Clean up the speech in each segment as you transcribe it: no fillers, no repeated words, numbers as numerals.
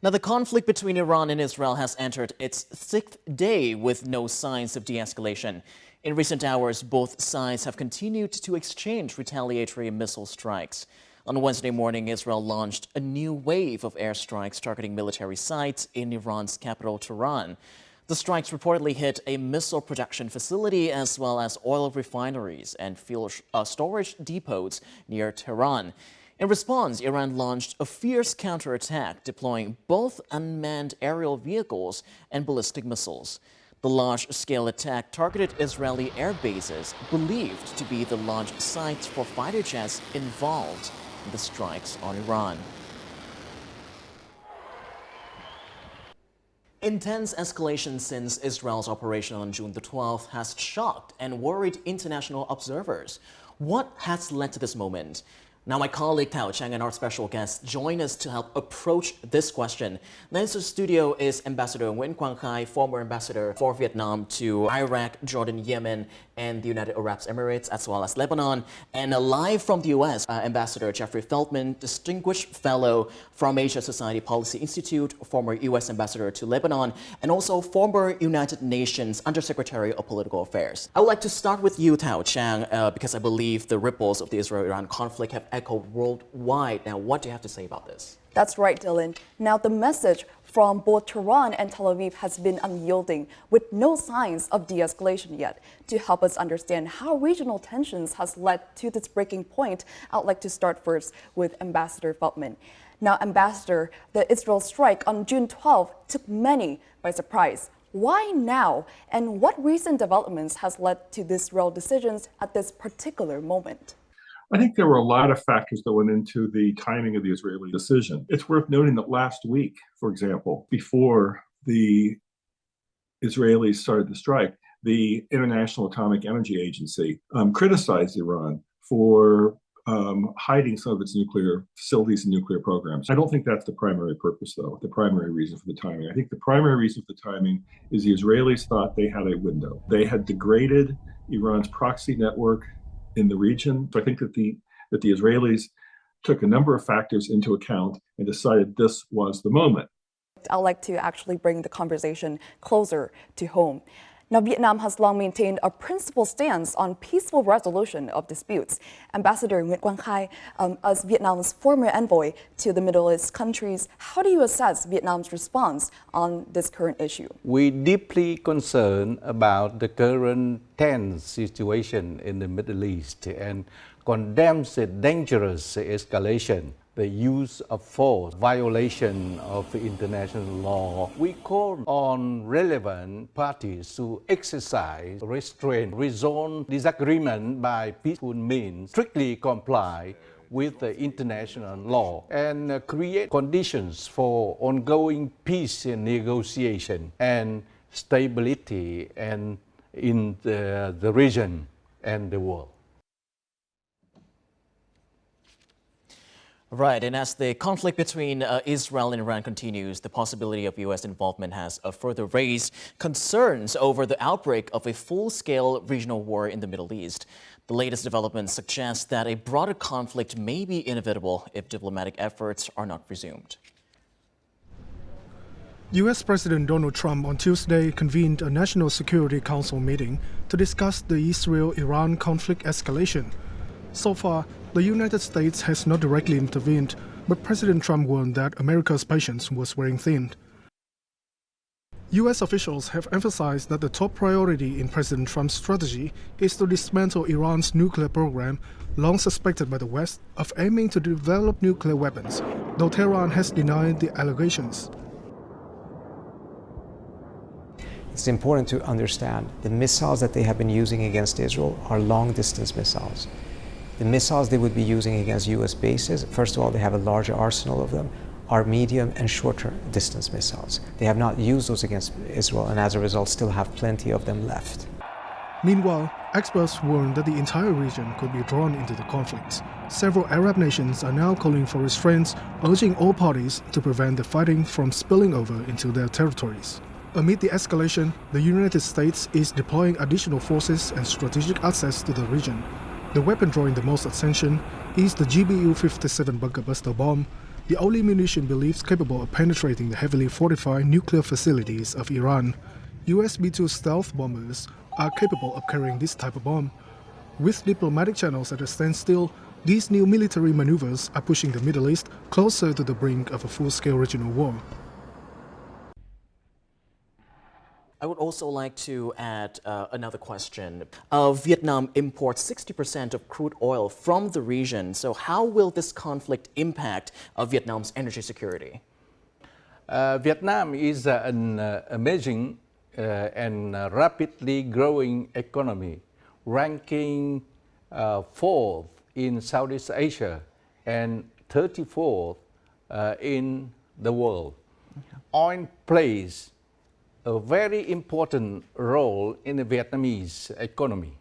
Now, the conflict between Iran and Israel has entered its sixth day with no signs of de-escalation. In recent hours, both sides have continued to exchange retaliatory missile strikes. On Wednesday morning, Israel launched a new wave of airstrikes targeting military sites in Iran's capital, Tehran. The strikes reportedly hit a missile production facility as well as oil refineries and fuel storage depots near Tehran. In response, Iran launched a fierce counterattack, deploying both unmanned aerial vehicles and ballistic missiles. The large-scale attack targeted Israeli air bases, believed to be the launch sites for fighter jets involved in the strikes on Iran. Intense escalation since Israel's operation on June the 12th has shocked and worried international observers. What has led to this moment? Now, my colleague Tao Chang and our special guest join us to help approach this question. Next to the studio is Ambassador Nguyen Quang Khai, former ambassador for Vietnam to Iraq, Jordan, Yemen, and the United Arab Emirates, as well as Lebanon. And live from the U.S., Ambassador Jeffrey Feltman, Distinguished Fellow from Asia Society Policy Institute, former U.S. Ambassador to Lebanon, and also former United Nations Undersecretary of Political Affairs. I would like to start with you, Tao Chang, because I believe the ripples of the Israel-Iran conflict have echoed worldwide. Now, what do you have to say about this? That's right, Dylan. Now, the message from both Tehran and Tel Aviv has been unyielding, with no signs of de-escalation yet. To help us understand how regional tensions has led to this breaking point, I'd like to start first with Ambassador Feltman. Now, Ambassador, the Israel strike on June 12 took many by surprise. Why now? And what recent developments has led to these Israel decisions at this particular moment? I think there were a lot of factors that went into the timing of the Israeli decision. It's worth noting that last week, for example, before the Israelis started the strike, the International Atomic Energy Agency criticized Iran for hiding some of its nuclear facilities and nuclear programs. I don't think that's the primary purpose, though, the primary reason for the timing. I think the primary reason for the timing is the Israelis thought they had a window. They had degraded Iran's proxy network in the region. So I think that the Israelis took a number of factors into account and decided this was the moment. I'd like to actually bring the conversation closer to home. Now, Vietnam has long maintained a principled stance on peaceful resolution of disputes. Ambassador Nguyen Quang Khai, as Vietnam's former envoy to the Middle East countries, how do you assess Vietnam's response on this current issue? We deeply concerned about the current tense situation in the Middle East and condemns the dangerous escalation, the use of force, violation of international law. We call on relevant parties to exercise restraint, resolve disagreement by peaceful means, strictly comply with the international law, and create conditions for ongoing peace and negotiation and stability and in the region and the world. Right, and as the conflict between Israel and Iran continues, the possibility of U.S. involvement has further raised concerns over the outbreak of a full-scale regional war in the Middle East. The latest developments suggest that a broader conflict may be inevitable if diplomatic efforts are not resumed. U.S. President Donald Trump on Tuesday convened a National Security Council meeting to discuss the Israel-Iran conflict escalation. So far, the United States has not directly intervened, but President Trump warned that America's patience was wearing thin. U.S. officials have emphasized that the top priority in President Trump's strategy is to dismantle Iran's nuclear program, long suspected by the West of aiming to develop nuclear weapons, though Tehran has denied the allegations. It's important to understand the missiles that they have been using against Israel are long-distance missiles. The missiles they would be using against U.S. bases, first of all, they have a larger arsenal of them, are medium and shorter distance missiles. They have not used those against Israel and as a result still have plenty of them left. Meanwhile, experts warn that the entire region could be drawn into the conflict. Several Arab nations are now calling for restraints, urging all parties to prevent the fighting from spilling over into their territories. Amid the escalation, the United States is deploying additional forces and strategic access to the region. The weapon drawing the most attention is the GBU-57 bunker buster bomb, the only munition believed capable of penetrating the heavily fortified nuclear facilities of Iran. US B-2 stealth bombers are capable of carrying this type of bomb. With diplomatic channels at a standstill, these new military maneuvers are pushing the Middle East closer to the brink of a full-scale regional war. I would also like to add another question. Vietnam imports 60% of crude oil from the region. So how will this conflict impact Vietnam's energy security? Vietnam is an amazing and rapidly growing economy, ranking 4th in Southeast Asia and 34th in the world. Oil plays a very important role in the Vietnamese economy.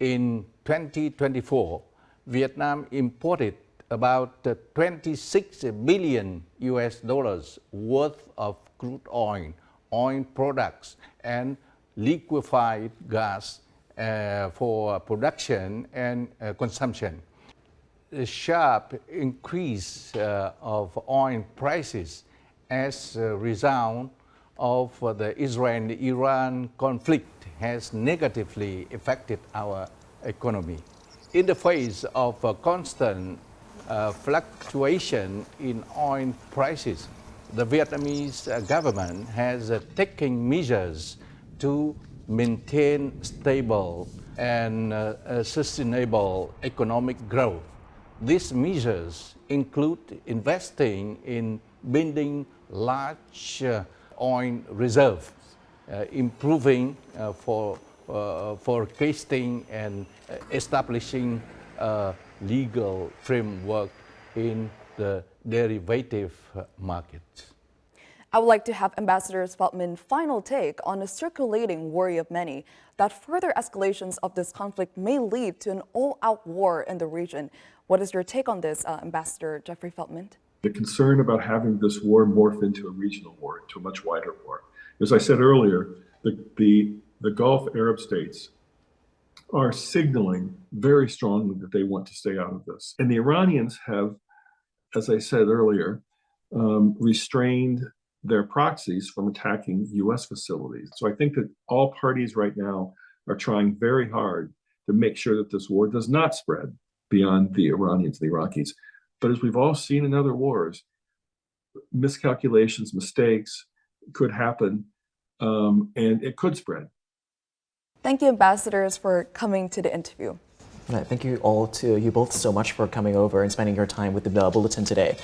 In 2024, Vietnam imported about 26 billion US dollars worth of crude oil, oil products, and liquefied gas for production and consumption. The sharp increase of oil prices as a result of the Israel-Iran conflict has negatively affected our economy. In the face of a constant fluctuation in oil prices, the Vietnamese government has taken measures to maintain stable and sustainable economic growth. These measures include investing in building large oil reserves, improving forecasting and establishing a legal framework in the derivative market. I would like to have Ambassador Feltman's final take on a circulating worry of many that further escalations of this conflict may lead to an all-out war in the region. What is your take on this, Ambassador Jeffrey Feltman? The concern about having this war morph into a regional war, into a much wider war. As I said earlier, the Gulf Arab states are signaling very strongly that they want to stay out of this. And the Iranians have, as I said earlier, restrained their proxies from attacking US facilities. So I think that all parties right now are trying very hard to make sure that this war does not spread beyond the Iranians, the Iraqis. But as we've all seen in other wars, miscalculations, mistakes could happen, and it could spread. Thank you, ambassadors, for coming to the interview. Thank you all to you both so much for coming over and spending your time with the Bulletin today.